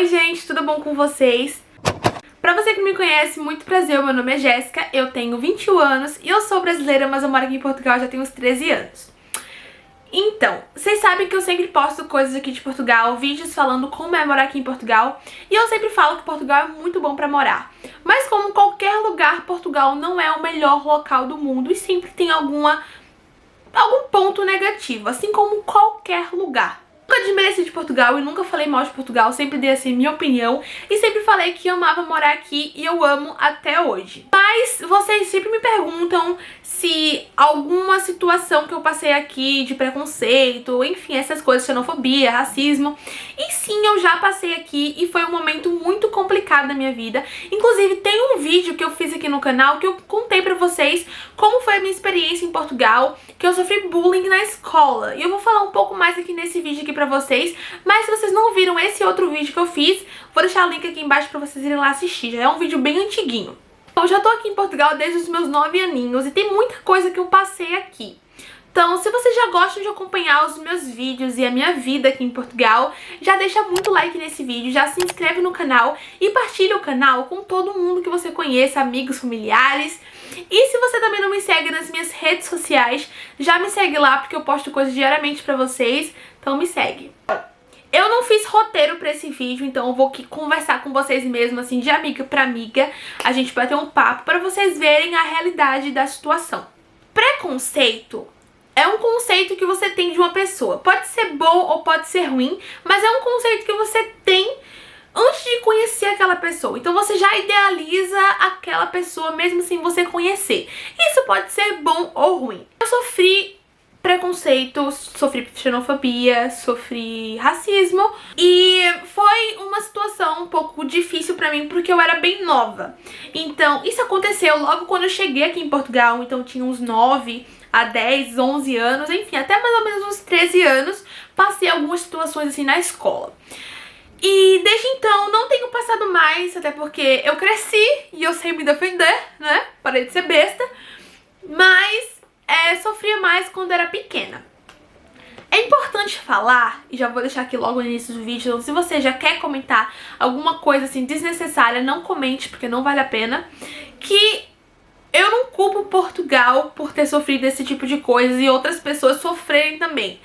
Oi gente, tudo bom com vocês? Pra você que não me conhece, muito prazer, meu nome é Jéssica, eu tenho 21 anos e eu sou brasileira, mas eu moro aqui em Portugal já tenho uns 13 anos. Então, vocês sabem que eu sempre posto coisas aqui de Portugal, vídeos falando como é morar aqui em Portugal, e eu sempre falo que Portugal é muito bom pra morar. Mas como qualquer lugar, Portugal não é o melhor local do mundo e sempre tem algum ponto negativo, assim como qualquer lugar. Nunca desmereci de Portugal e nunca falei mal de Portugal, sempre dei assim minha opinião e sempre falei que amava morar aqui e eu amo até hoje. Mas vocês sempre me perguntam se alguma situação que eu passei aqui de preconceito, enfim, essas coisas, xenofobia, racismo. E sim, eu já passei aqui e foi um momento muito complicado da minha vida. Inclusive tem um vídeo que eu fiz aqui no canal que eu contei pra vocês como foi a minha experiência em Portugal, que eu sofri bullying na escola. E eu vou falar um pouco mais aqui nesse vídeo aqui pra vocês, mas se vocês não viram esse outro vídeo que eu fiz, vou deixar o link aqui embaixo pra vocês irem lá assistir. Já é um vídeo bem antiguinho. Eu já tô aqui em Portugal desde os meus 9 aninhos e tem muita coisa que eu passei aqui. Então, se vocês já gostam de acompanhar os meus vídeos e a minha vida aqui em Portugal, já deixa muito like nesse vídeo, já se inscreve no canal e partilha o canal com todo mundo que você conheça, amigos, familiares. E se você também não me segue nas minhas redes sociais, já me segue lá porque eu posto coisas diariamente pra vocês, então me segue. Eu não fiz roteiro pra esse vídeo, então eu vou aqui conversar com vocês mesmo, assim, de amiga pra amiga. A gente vai ter um papo pra vocês verem a realidade da situação. Preconceito é um conceito que você tem de uma pessoa. Pode ser bom ou pode ser ruim, mas é um conceito que você tem antes de conhecer aquela pessoa. Então você já idealiza aquela pessoa mesmo sem você conhecer. Isso pode ser bom ou ruim. Eu sofri preconceito, sofri xenofobia, sofri racismo e foi uma situação um pouco difícil pra mim porque eu era bem nova. Então isso aconteceu logo quando eu cheguei aqui em Portugal, então tinha uns 9 a 10, 11 anos, enfim, até mais ou menos uns 13 anos, passei algumas situações assim na escola. E desde então não tenho passado mais, até porque eu cresci e eu sei me defender, né? Parei de ser besta, mas sofria mais quando era pequena. É importante falar, e já vou deixar aqui logo no início do vídeo, então se você já quer comentar alguma coisa assim desnecessária, não comente, porque não vale a pena, que eu não culpo Portugal por ter sofrido esse tipo de coisa e outras pessoas sofrerem também.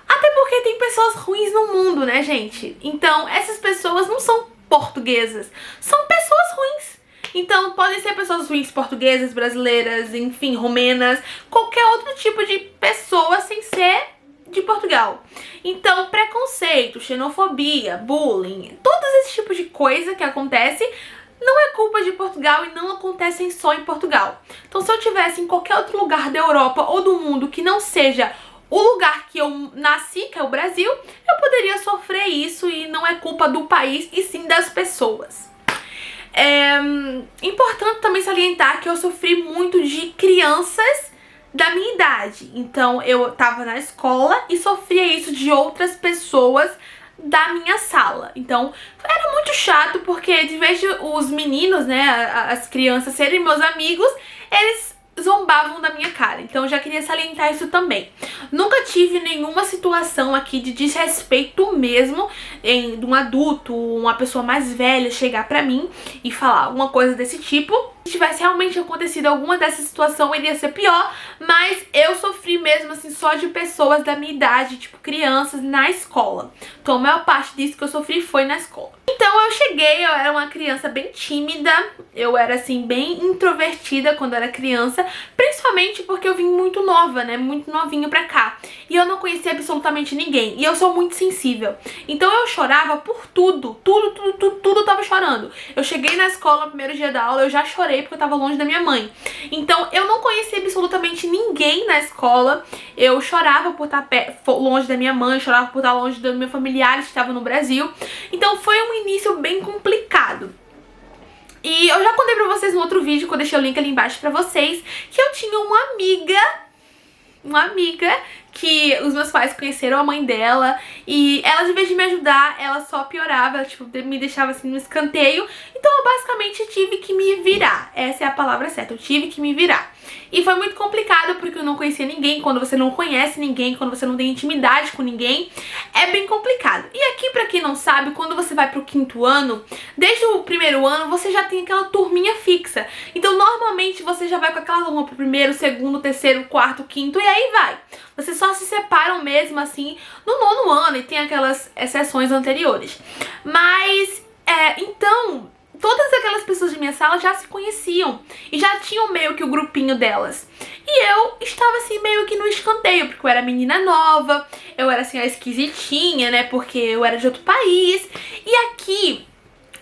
Até porque tem pessoas ruins no mundo, né, gente? Então essas pessoas não são portuguesas, são pessoas ruins. Então podem ser pessoas ruins portuguesas, brasileiras, enfim, romenas, qualquer outro tipo de pessoa sem ser de Portugal. Então preconceito, xenofobia, bullying, todos esses tipos de coisa que acontece não é culpa de Portugal e não acontecem só em Portugal. Então se eu tivesse em qualquer outro lugar da Europa ou do mundo que não seja o lugar que eu nasci, que é o Brasil, eu poderia sofrer isso e não é culpa do país e sim das pessoas. É importante também salientar que eu sofri muito de crianças da minha idade. Então eu tava na escola e sofria isso de outras pessoas da minha sala. Então era muito chato porque de vez de os meninos, né, as crianças serem meus amigos, eles zombavam da minha cara. Então eu já queria salientar isso também. Nunca tive nenhuma situação aqui de desrespeito mesmo de um adulto, uma pessoa mais velha chegar pra mim e falar alguma coisa desse tipo. Se tivesse realmente acontecido alguma dessa situação, iria ser pior, mas eu sofri mesmo assim só de pessoas da minha idade, tipo crianças, na escola. Então a maior parte disso que eu sofri foi na escola. Então eu cheguei, eu era uma criança bem tímida, eu era assim bem introvertida quando eu era criança, principalmente porque eu vim muito nova, né, muito novinha pra cá. E eu não conhecia absolutamente ninguém, e eu sou muito sensível. Então eu chorava por tudo eu tava chorando. Eu cheguei na escola no primeiro dia da aula, eu já chorei porque eu tava longe da minha mãe. Então eu não conhecia absolutamente ninguém na escola, eu chorava por estar longe da minha mãe, chorava por estar longe dos meus familiares que estavam no Brasil. Então foi um início bem complicado. E eu já contei pra vocês no outro vídeo, que eu deixei o link ali embaixo pra vocês, que eu tinha uma amiga que os meus pais conheceram a mãe dela e ela, de vez de me ajudar, ela só piorava, ela, tipo, me deixava assim no escanteio. Então eu basicamente tive que me virar. Essa é a palavra certa, eu tive que me virar. E foi muito complicado porque eu não conhecia ninguém. Quando você não conhece ninguém, quando você não tem intimidade com ninguém, é bem complicado. E aqui, pra quem não sabe, quando você vai pro 5º ano, desde o 1º ano, você já tem aquela turminha fixa. Então, normalmente, você já vai com aquela turma pro 1º, 2º, 3º, 4º, 5º e aí vai. Vocês só se separam mesmo, assim, no 9º ano e tem aquelas exceções anteriores. Mas, então, todas aquelas pessoas de minha sala já se conheciam e já tinham meio que o grupinho delas. E eu estava assim meio que no escanteio, porque eu era menina nova, eu era assim a esquisitinha, né, porque eu era de outro país. E aqui,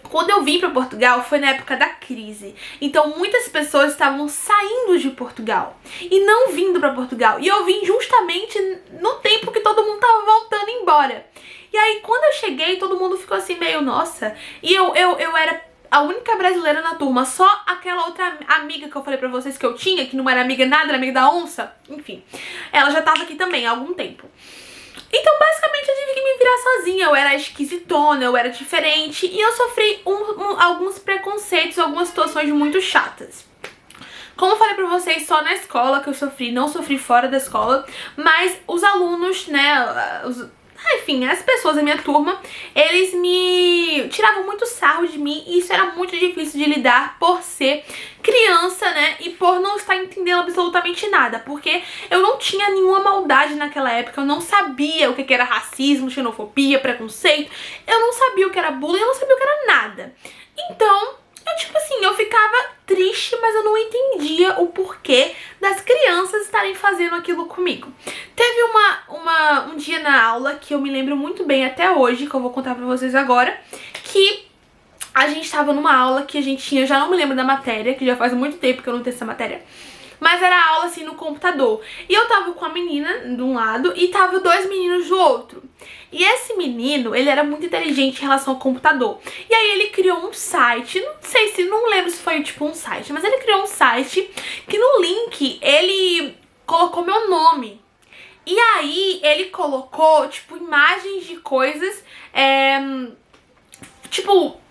quando eu vim para Portugal, foi na época da crise. Então muitas pessoas estavam saindo de Portugal e não vindo para Portugal. E eu vim justamente no tempo que todo mundo tava voltando embora. E aí quando eu cheguei, todo mundo ficou assim meio, nossa. E eu era a única brasileira na turma, só aquela outra amiga que eu falei pra vocês que eu tinha, que não era amiga nada, era amiga da onça, enfim. Ela já tava aqui também há algum tempo. Então, basicamente, eu tive que me virar sozinha. Eu era esquisitona, eu era diferente e eu sofri alguns preconceitos, algumas situações muito chatas. Como eu falei pra vocês, só na escola que eu sofri, não sofri fora da escola, mas os alunos, né, enfim, as pessoas da minha turma, eles me tiravam muito sarro de mim e isso era muito difícil de lidar por ser criança, né, e por não estar entendendo absolutamente nada, porque eu não tinha nenhuma maldade naquela época, eu não sabia o que era racismo, xenofobia, preconceito, eu não sabia o que era bullying, eu não sabia o que era nada. Então, eu tipo assim, eu ficava triste, mas eu não entendia o porquê das crianças estarem fazendo aquilo comigo. Teve um dia na aula que eu me lembro muito bem até hoje, que eu vou contar pra vocês agora, que a gente tava numa aula que a gente tinha, eu já não me lembro da matéria, que já faz muito tempo que eu não tenho essa matéria, mas era aula assim no computador. E eu tava com a menina de um lado e tava 2 meninos do outro. E esse menino, ele era muito inteligente em relação ao computador. E aí ele criou um site, não lembro se foi tipo um site, mas ele criou um site que no link ele colocou meu nome. E aí ele colocou tipo imagens de coisas, tipo,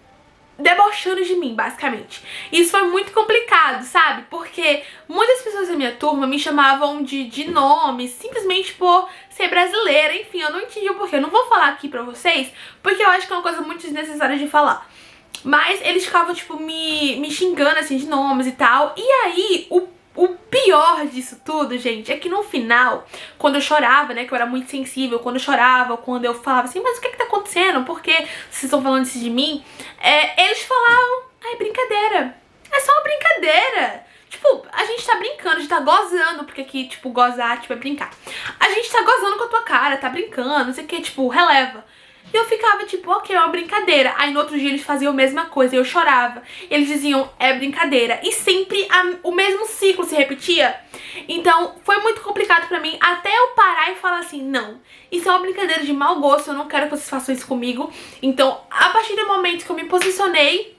debochando de mim, basicamente. Isso foi muito complicado, sabe? Porque muitas pessoas da minha turma me chamavam de nomes simplesmente por ser brasileira. Enfim, eu não entendi o porquê. Eu não vou falar aqui pra vocês, porque eu acho que é uma coisa muito desnecessária de falar. Mas eles ficavam, tipo, me xingando, assim, de nomes e tal. E aí, o pior disso tudo, gente, é que no final, quando eu chorava, né, que eu era muito sensível, quando eu chorava, quando eu falava assim, mas o que tá acontecendo? Por que vocês estão falando isso de mim? Eles falavam, ai, brincadeira. É só uma brincadeira. Tipo, a gente tá brincando, a gente tá gozando, porque aqui, tipo, gozar, tipo, é brincar. A gente tá gozando com a tua cara, tá brincando, não sei o que, tipo, releva. E eu ficava tipo, ok, é uma brincadeira. Aí no outro dia eles faziam a mesma coisa, eu chorava. Eles diziam, é brincadeira. E sempre o mesmo ciclo se repetia. Então foi muito complicado pra mim até eu parar e falar assim, não, isso é uma brincadeira de mau gosto, eu não quero que vocês façam isso comigo. Então a partir do momento que eu me posicionei,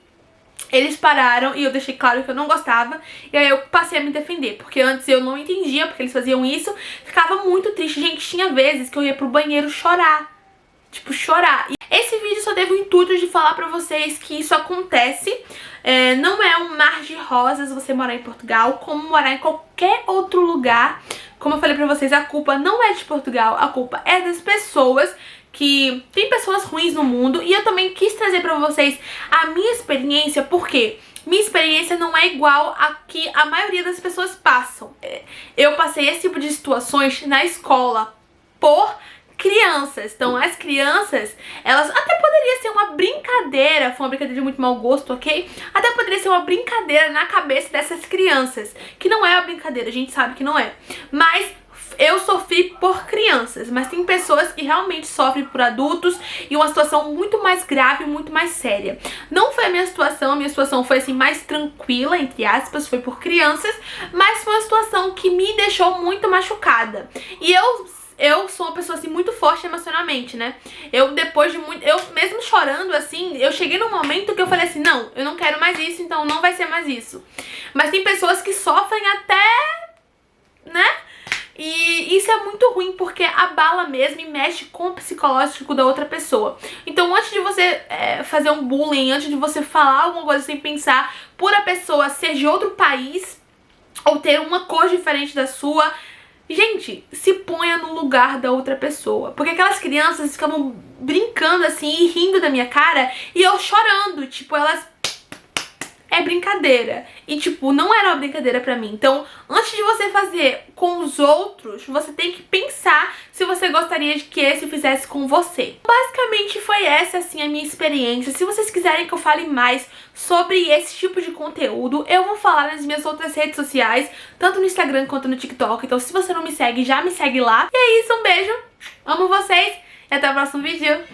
eles pararam e eu deixei claro que eu não gostava. E aí eu passei a me defender, porque antes eu não entendia porque eles faziam isso. Ficava muito triste, gente, tinha vezes que eu ia pro banheiro chorar. Tipo, chorar. Esse vídeo só teve o intuito de falar pra vocês que isso acontece. Não é um mar de rosas você morar em Portugal, como morar em qualquer outro lugar. Como eu falei pra vocês, a culpa não é de Portugal, a culpa é das pessoas, que tem pessoas ruins no mundo. E eu também quis trazer pra vocês a minha experiência, porque minha experiência não é igual a que a maioria das pessoas passam. Eu passei esse tipo de situações na escola por crianças. Então as crianças, elas até poderia ser uma brincadeira, foi uma brincadeira de muito mau gosto, ok? Até poderia ser uma brincadeira na cabeça dessas crianças, que não é uma brincadeira, a gente sabe que não é. Mas eu sofri por crianças, mas tem pessoas que realmente sofrem por adultos e uma situação muito mais grave, muito mais séria. Não foi a minha situação foi assim mais tranquila, entre aspas, foi por crianças, mas foi uma situação que me deixou muito machucada. E eu sou uma pessoa assim muito forte emocionalmente, né? Eu mesmo chorando assim, eu cheguei num momento que eu falei assim, não, eu não quero mais isso, então não vai ser mais isso. Mas tem pessoas que sofrem até, né? E isso é muito ruim porque abala mesmo e mexe com o psicológico da outra pessoa. Então antes de você fazer um bullying, antes de você falar alguma coisa sem pensar, por a pessoa ser de outro país ou ter uma cor diferente da sua, gente, se ponha no lugar da outra pessoa. Porque aquelas crianças ficavam brincando assim e rindo da minha cara e eu chorando, tipo, elas... É brincadeira. E, tipo, não era uma brincadeira pra mim. Então, antes de você fazer com os outros, você tem que pensar se você gostaria de que esse fizesse com você. Basicamente, foi essa, assim, a minha experiência. Se vocês quiserem que eu fale mais sobre esse tipo de conteúdo, eu vou falar nas minhas outras redes sociais, tanto no Instagram quanto no TikTok. Então, se você não me segue, já me segue lá. E é isso, um beijo. Amo vocês e até o próximo vídeo.